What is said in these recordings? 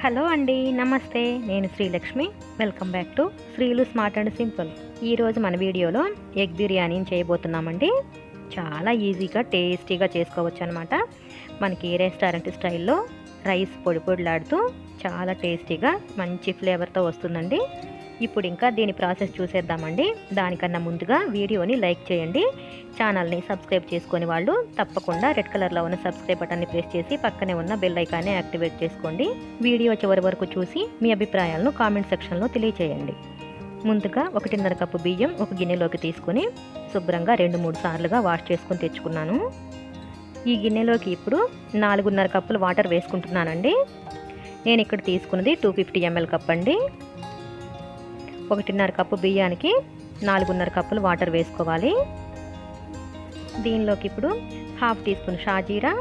Hello అండి, నమస్తే. నేను Srilakshmi. Welcome back to Sreelu smart and simple. ఈరోజు మన వీడియోలో ఎగ్ బిర్యానీని చేయబోతున్నామండి. చాలా ఈజీగా టేస్టీగా చేసుకోవచ్చు అనమాట. మనకి రెస్టారెంట్ స్టైల్లో రైస్ పొడి పొడిలాడుతూ చాలా టేస్టీగా మంచి ఫ్లేవర్తో వస్తుందండి. ఇప్పుడు ఇంకా దీని ప్రాసెస్ చూసేద్దామండి. దానికన్నా ముందుగా వీడియోని లైక్ చేయండి. ఛానల్ని సబ్స్క్రైబ్ చేసుకొని వాళ్ళు తప్పకుండా రెడ్ కలర్లో ఉన్న సబ్స్క్రైబ్ బటన్ని ప్రెస్ చేసి పక్కనే ఉన్న బెల్ ఐకాన్ని యాక్టివేట్ చేసుకోండి. వీడియో చివరి వరకు చూసి మీ అభిప్రాయాలను కామెంట్ సెక్షన్లో తెలియచేయండి. ముందుగా 1.5 కప్పు బియ్యం ఒక గిన్నెలోకి తీసుకొని శుభ్రంగా 2-3 సార్లుగా వాష్ చేసుకొని తెచ్చుకున్నాను. ఈ గిన్నెలోకి ఇప్పుడు 4.5 కప్పులు వాటర్ వేసుకుంటున్నానండి. నేను ఇక్కడ తీసుకున్నది 250 ml కప్ అండి. 1.5 కప్పు బియ్యానికి 4.5 కప్పులు వాటర్ వేసుకోవాలి. దీనిలోకి ఇప్పుడు 1/2 టీ స్పూన్ షాజీరా,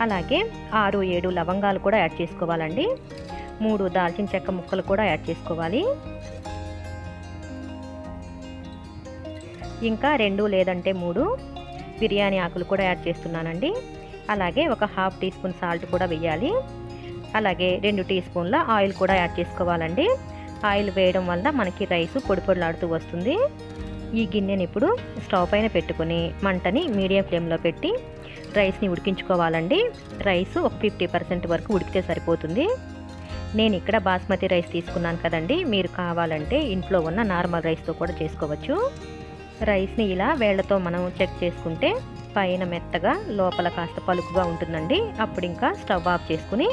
అలాగే 6-7 లవంగాలు కూడా యాడ్ చేసుకోవాలండి. 3 దాల్చిన చెక్క ముక్కలు కూడా యాడ్ చేసుకోవాలి. ఇంకా 2 లేదంటే 3 బిర్యానీ ఆకులు కూడా యాడ్ చేస్తున్నానండి. అలాగే ఒక 1/2 టీ స్పూన్ సాల్ట్ కూడా వేయాలి. అలాగే 2 టీ స్పూన్ల ఆయిల్ కూడా యాడ్ చేసుకోవాలండి. ఆయిల్ వేయడం వల్ల మనకి రైస్ పొడి పొడిలాడుతూ వస్తుంది. ఈ గిన్నెని ఇప్పుడు స్టవ్ పైన పెట్టుకొని మంటని మీడియం ఫ్లేమ్లో పెట్టి రైస్ని ఉడికించుకోవాలండి. రైస్ ఒక 50% వరకు ఉడికితే సరిపోతుంది. నేను ఇక్కడ బాస్మతి రైస్ తీసుకున్నాను కదండి. మీరు కావాలంటే ఇంట్లో ఉన్న నార్మల్ రైస్తో కూడా చేసుకోవచ్చు. రైస్ని ఇలా వేళ్లతో మనం చెక్ చేసుకుంటే పైన మెత్తగా లోపల కాస్త పలుకుగా ఉంటుందండి. అప్పుడు ఇంకా స్టవ్ ఆఫ్ చేసుకుని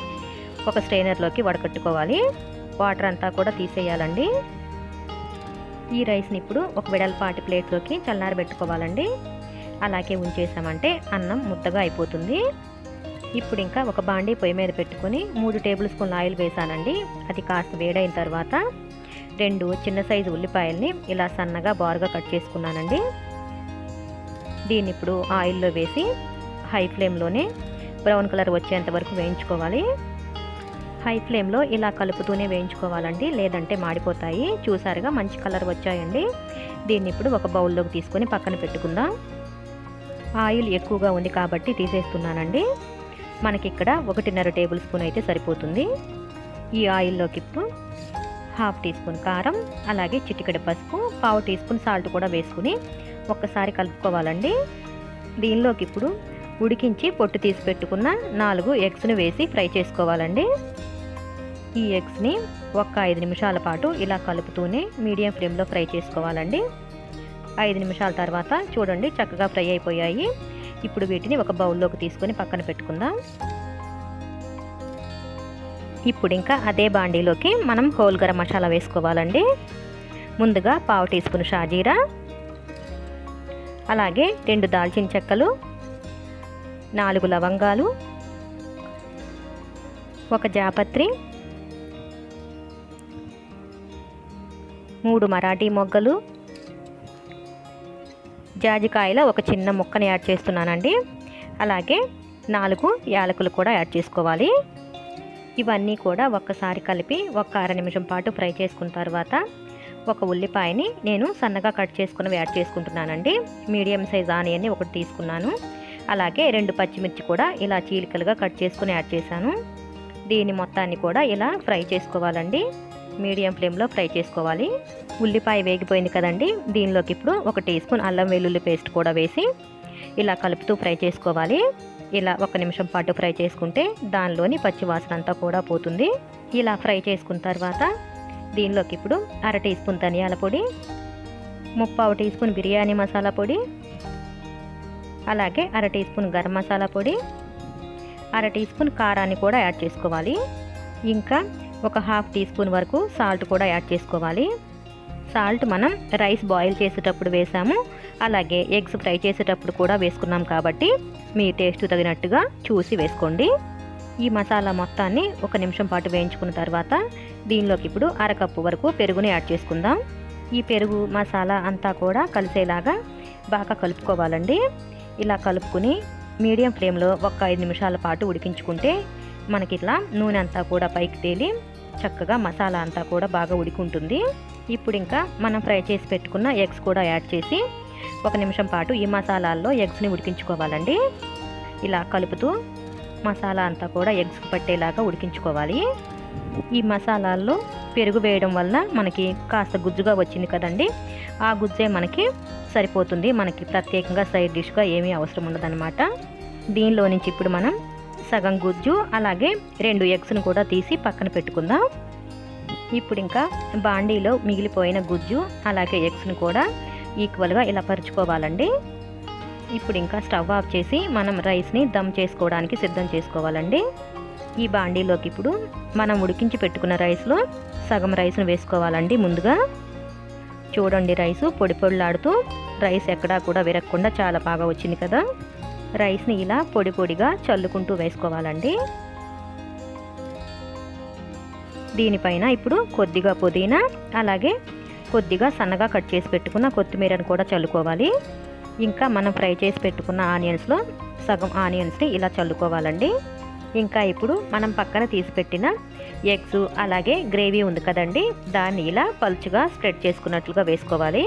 ఒక స్ట్రైనర్లోకి వడకట్టుకోవాలి. వాటర్ అంతా కూడా తీసేయాలండి. ఈ రైస్ని ఇప్పుడు ఒక వెడల్పాటి ప్లేట్లోకి చల్లారబెట్టుకోవాలండి. అలాగే ఉంచేసామంటే అన్నం ముద్దగా అయిపోతుంది. ఇప్పుడు ఇంకా ఒక బాండీ పొయ్యి మీద పెట్టుకొని 3 టేబుల్ స్పూన్ల ఆయిల్ వేసానండి. అది కాస్త వేడైన తర్వాత 2 చిన్న సైజు ఉల్లిపాయల్ని ఇలా సన్నగా బారుగా కట్ చేసుకున్నానండి. దీన్ని ఇప్పుడు ఆయిల్లో వేసి హై ఫ్లేమ్లోనే బ్రౌన్ కలర్ వచ్చేంత వరకు వేయించుకోవాలి. హై ఫ్లేమ్లో ఇలా కలుపుతూనే వేయించుకోవాలండి, లేదంటే మాడిపోతాయి. చూసారుగా మంచి కలర్ వచ్చాయండి. దీన్ని ఇప్పుడు ఒక బౌల్లోకి తీసుకొని పక్కన పెట్టుకుందాం. ఆయిల్ ఎక్కువగా ఉంది కాబట్టి తీసేస్తున్నానండి. మనకి ఇక్కడ 1.5 టేబుల్ స్పూన్ అయితే సరిపోతుంది. ఈ ఆయిల్లోకి ఇప్పుడు 1/2 టీ స్పూన్ కారం, అలాగే చిటికెడు పసుపు, 1/4 టీ స్పూన్ సాల్ట్ కూడా వేసుకుని ఒక్కసారి కలుపుకోవాలండి. దీనిలోకి ఇప్పుడు ఉడికించి పొట్టు తీసి పెట్టుకున్న 4 ఎగ్స్ని వేసి ఫ్రై చేసుకోవాలండి. ఈ ఎగ్స్ని ఒక 5 నిమిషాల పాటు ఇలా కలుపుతూనే మీడియం ఫ్లేమ్లో ఫ్రై చేసుకోవాలండి. 5 నిమిషాల తర్వాత చూడండి చక్కగా ఫ్రై అయిపోయాయి. ఇప్పుడు వీటిని ఒక బౌల్లోకి తీసుకొని పక్కన పెట్టుకుందాం. ఇప్పుడు ఇంకా అదే బాండీలోకి మనం హోల్ గరం మసాలా వేసుకోవాలండి. ముందుగా 1/2 టీ స్పూన్ షాజీరా, అలాగే 2 దాల్చిన చెక్కలు, 4 లవంగాలు, 1 జాపత్రి, 3 మరాఠీ మొగ్గలు, జాజికాయల ఒక చిన్న ముక్కని యాడ్ చేస్తున్నానండి. అలాగే 4 యాలకులు కూడా యాడ్ చేసుకోవాలి. ఇవన్నీ కూడా ఒక్కసారి కలిపి ఒక 1/2 నిమిషం పాటు ఫ్రై చేసుకున్న తర్వాత 1 ఉల్లిపాయని నేను సన్నగా కట్ చేసుకుని యాడ్ చేసుకుంటున్నానండి. మీడియం సైజ్ ఆనియన్ని 1 తీసుకున్నాను. అలాగే 2 పచ్చిమిర్చి కూడా ఇలా చీలికలుగా కట్ చేసుకుని యాడ్ చేశాను. దీని మొత్తాన్ని కూడా ఇలా ఫ్రై చేసుకోవాలండి. మీడియం ఫ్లేమ్లో ఫ్రై చేసుకోవాలి. ఉల్లిపాయ వేగిపోయింది కదండి. దీనిలోకి ఇప్పుడు 1 టీ స్పూన్ అల్లం వెల్లుల్లి పేస్ట్ కూడా వేసి ఇలా కలుపుతూ ఫ్రై చేసుకోవాలి. ఇలా 1 నిమిషం పాటు ఫ్రై చేసుకుంటే దానిలోని పచ్చి వాసన అంతా కూడా పోతుంది. ఇలా ఫ్రై చేసుకున్న తర్వాత దీనిలోకి ఇప్పుడు 1/2 టీ స్పూన్ ధనియాల పొడి, 1/4 టీ స్పూన్ బిర్యానీ మసాలా పొడి, అలాగే 1/2 టీ స్పూన్ గరం మసాలా పొడి, 1/2 టీ స్పూన్ కారాన్ని కూడా యాడ్ చేసుకోవాలి. ఇంకా ఒక 1/2 టీ స్పూన్ వరకు సాల్ట్ కూడా యాడ్ చేసుకోవాలి. సాల్ట్ మనం రైస్ బాయిల్ చేసేటప్పుడు వేసాము, అలాగే ఎగ్స్ ఫ్రై చేసేటప్పుడు కూడా వేసుకున్నాం కాబట్టి మీ టేస్ట్ తగినట్టుగా చూసి వేసుకోండి. ఈ మసాలా మొత్తాన్ని 1 నిమిషం పాటు వేయించుకున్న తర్వాత దీనిలోకి ఇప్పుడు 1/2 కప్పు వరకు పెరుగుని యాడ్ చేసుకుందాం. ఈ పెరుగు మసాలా అంతా కూడా కలిసేలాగా బాగా కలుపుకోవాలండి. ఇలా కలుపుకుని మీడియం ఫ్లేమ్లో ఒక 5 నిమిషాల పాటు ఉడికించుకుంటే మనకి ఇట్లా నూనె అంతా కూడా పైకి తేలి చక్కగా మసాలా అంతా కూడా బాగా ఉడికింటుంది. ఇప్పుడు ఇంకా మనం ఫ్రై చేసి పెట్టుకున్న ఎగ్స్ కూడా యాడ్ చేసి 1 నిమిషం పాటు ఈ మసాలాల్లో ఎగ్స్ని ఉడికించుకోవాలండి. ఇలా కలుపుతూ మసాలా అంతా కూడా ఎగ్స్కి పట్టేలాగా ఉడికించుకోవాలి. ఈ మసాలాల్లో పెరుగు వేయడం వల్ల మనకి కాస్త గుజ్జుగా వచ్చింది కదండి, ఆ గుజ్జే మనకి సరిపోతుంది. మనకి ప్రత్యేకంగా సైడ్ డిష్గా ఏమీ అవసరం ఉండదన్నమాట. దీనిలో నుంచి ఇప్పుడు మనం సగం గుజ్జు అలాగే 2 ఎగ్స్ను కూడా తీసి పక్కన పెట్టుకుందాం. ఇప్పుడు ఇంకా బాండీలో మిగిలిపోయిన గుజ్జు అలాగే ఎగ్స్ను కూడా ఈక్వల్గా ఇలా పరుచుకోవాలండి. ఇప్పుడు ఇంకా స్టవ్ ఆఫ్ చేసి మనం రైస్ని దమ్ చేసుకోవడానికి సిద్ధం చేసుకోవాలండి. ఈ బాండీలోకి ఇప్పుడు మనం ఉడికించి పెట్టుకున్న రైస్లో సగం రైస్ను వేసుకోవాలండి. ముందుగా చూడండి, రైసు పొడి పొడిలాడుతూ రైస్ ఎక్కడా కూడా విరగకుండా చాలా బాగా వచ్చింది కదా. రైస్ని ఇలా పొడి పొడిగా చల్లుకుంటూ వేసుకోవాలండి. దీనిపైన ఇప్పుడు కొద్దిగా పుదీనా అలాగే కొద్దిగా సన్నగా కట్ చేసి పెట్టుకున్న కొత్తిమీరను కూడా చల్లుకోవాలి. ఇంకా మనం ఫ్రై చేసి పెట్టుకున్న ఆనియన్స్లో సగం ఆనియన్స్ని ఇలా చల్లుకోవాలండి. ఇంకా ఇప్పుడు మనం పక్కన తీసి పెట్టిన ఎగ్స్ అలాగే గ్రేవీ ఉంది కదండి, దాన్ని ఇలా పలుచుగా స్ప్రెడ్ చేసుకున్నట్లుగా వేసుకోవాలి.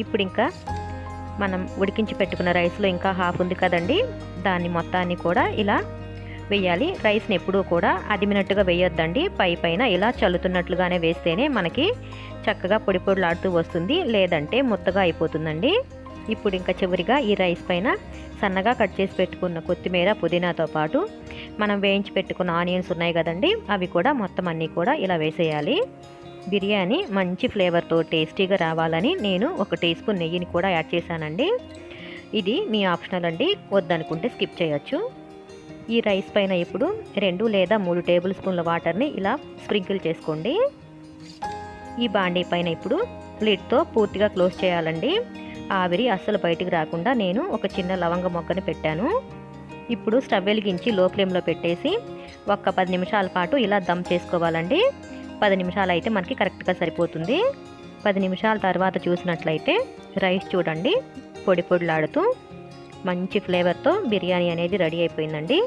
ఇప్పుడు ఇంకా మనం ఉడికించి పెట్టుకున్న రైస్లో ఇంకా హాఫ్ ఉంది కదండి, దాన్ని మొత్తాన్ని కూడా ఇలా వేయాలి. రైస్ని ఎప్పుడూ కూడా అదిమినట్టుగా వేయొద్దండి, పైన ఇలా చల్లుతున్నట్లుగానే వేస్తేనే మనకి చక్కగా పొడి పొడిలాడుతూ వస్తుంది, లేదంటే ముద్దగా అయిపోతుందండి. ఇప్పుడు ఇంకా చివరిగా ఈ రైస్ పైన సన్నగా కట్ చేసి పెట్టుకున్న కొత్తిమీర పుదీనాతో పాటు మనం వేయించి పెట్టుకున్న ఆనియన్స్ ఉన్నాయి కదండి, అవి కూడా మొత్తం అన్నీ కూడా ఇలా వేసేయాలి. బిర్యానీ మంచి ఫ్లేవర్తో టేస్టీగా రావాలని నేను 1 టీ స్పూన్ నెయ్యిని కూడా యాడ్ చేశానండి. ఇది మీ ఆప్షనల్ అండి, వద్దనుకుంటే స్కిప్ చేయొచ్చు. ఈ రైస్ పైన ఇప్పుడు 2 లేదా 3 టేబుల్ స్పూన్ల వాటర్ని ఇలా స్ప్రింకిల్ చేసుకోండి. ఈ బాండీ పైన ఇప్పుడు లిడ్తో పూర్తిగా క్లోజ్ చేయాలండి. ఆవిరి అస్సలు బయటికి రాకుండా నేను ఒక చిన్న లవంగ మొక్కని పెట్టాను. ఇప్పుడు స్టవ్ వెలిగించి లో ఫ్లేమ్లో పెట్టేసి ఒక 10 నిమిషాల పాటు ఇలా దమ్ చేసుకోవాలండి. 10 నిమిషాలు అయితే మనకి కరెక్ట్గా సరిపోతుంది. 10 నిమిషాల తర్వాత చూసినట్లయితే రైస్ చూడండి పొడి పొడిలాడుతూ మంచి ఫ్లేవర్తో బిర్యానీ అనేది రెడీ అయిపోయిందండి.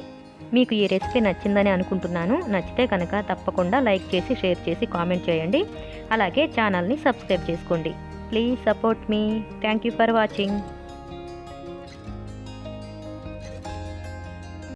మీకు ఈ రెసిపీ నచ్చిందని అనుకుంటున్నాను. నచ్చితే కనుక తప్పకుండా లైక్ చేసి షేర్ చేసి కామెంట్ చేయండి. అలాగే ఛానల్ని సబ్స్క్రైబ్ చేసుకోండి. Please support me. Thank you for watching.